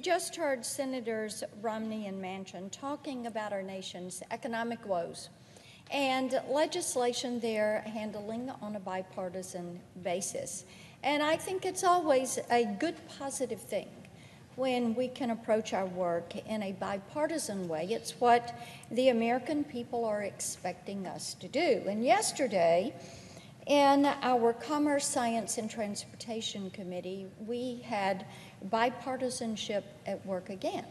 just heard Senators Romney and Manchin talking about our nation's economic woes and legislation they're handling on a bipartisan basis. And I think it's always a good, positive thing when we can approach our work in a bipartisan way. It's what the American people are expecting us to do. And yesterday, in our Commerce, Science, and Transportation Committee, we had bipartisanship at work again.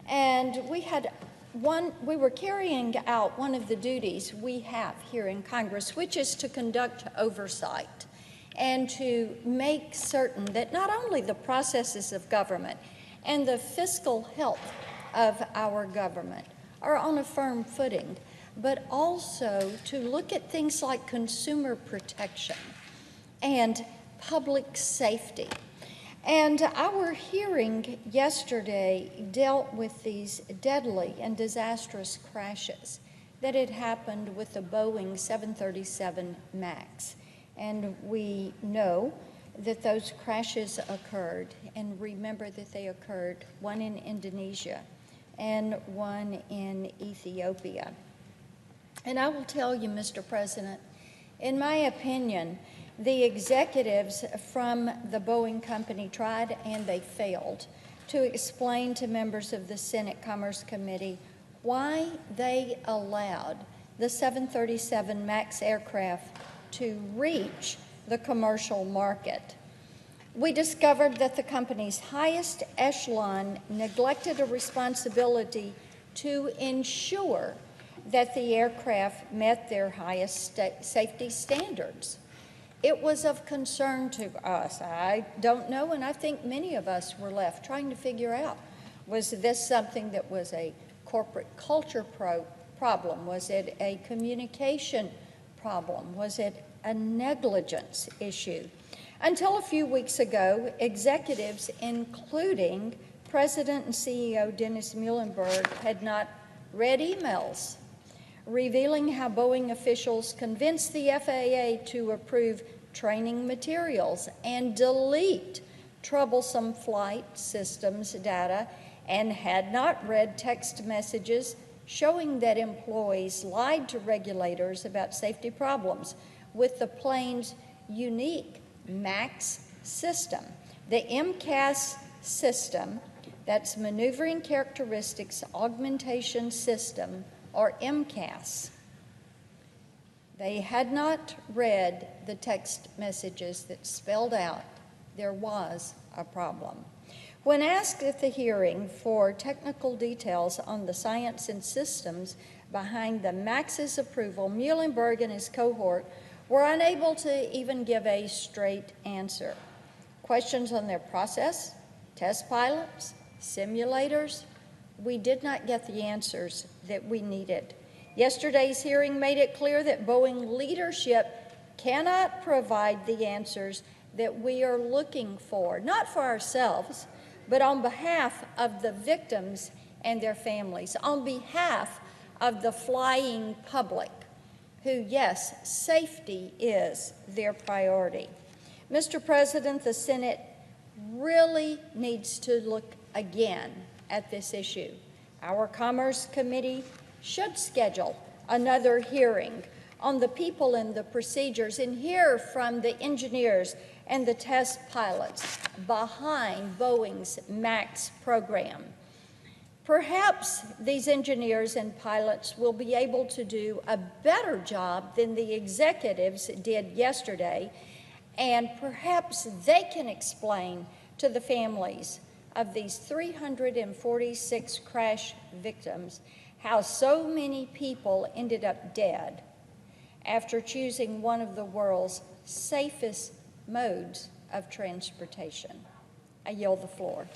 And we were carrying out one of the duties we have here in Congress, which is to conduct oversight and to make certain that not only the processes of government and the fiscal health of our government are on a firm footing, but also to look at things like consumer protection and public safety. And our hearing yesterday dealt with these deadly and disastrous crashes that had happened with the Boeing 737 MAX. And we know that those crashes occurred, and remember that they occurred, one in Indonesia and one in Ethiopia. And I will tell you, Mr. President, in my opinion, the executives from the Boeing company tried and they failed to explain to members of the Senate Commerce Committee why they allowed the 737 MAX aircraft to reach the commercial market. We discovered that the company's highest echelon neglected a responsibility to ensure that the aircraft met their highest safety standards. It was of concern to us. I don't know, and I think many of us were left trying to figure out, was this something that was a corporate culture problem? Was it a communication problem? Was it a negligence issue? Until a few weeks ago, executives, including President and CEO Dennis Muilenburg, had not read emails revealing how Boeing officials convinced the FAA to approve training materials and delete troublesome flight systems data, and had not read text messages showing that employees lied to regulators about safety problems with the plane's unique MAX system. The MCAS system, that's Maneuvering Characteristics Augmentation System, or MCAS. They had not read the text messages that spelled out there was a problem. When asked at the hearing for technical details on the science and systems behind the MAX's approval, Muilenburg and his cohort were unable to even give a straight answer. Questions on their process, test pilots, simulators, we did not get the answers that we needed. Yesterday's hearing made it clear that Boeing leadership cannot provide the answers that we are looking for, not for ourselves, but on behalf of the victims and their families, on behalf of the flying public, who, yes, safety is their priority. Mr. President, the Senate really needs to look again at this issue. Our Commerce Committee should schedule another hearing on the people and the procedures and hear from the engineers and the test pilots behind Boeing's MAX program. Perhaps these engineers and pilots will be able to do a better job than the executives did yesterday, and perhaps they can explain to the families of these 346 crash victims how so many people ended up dead after choosing one of the world's safest modes of transportation. I yield the floor.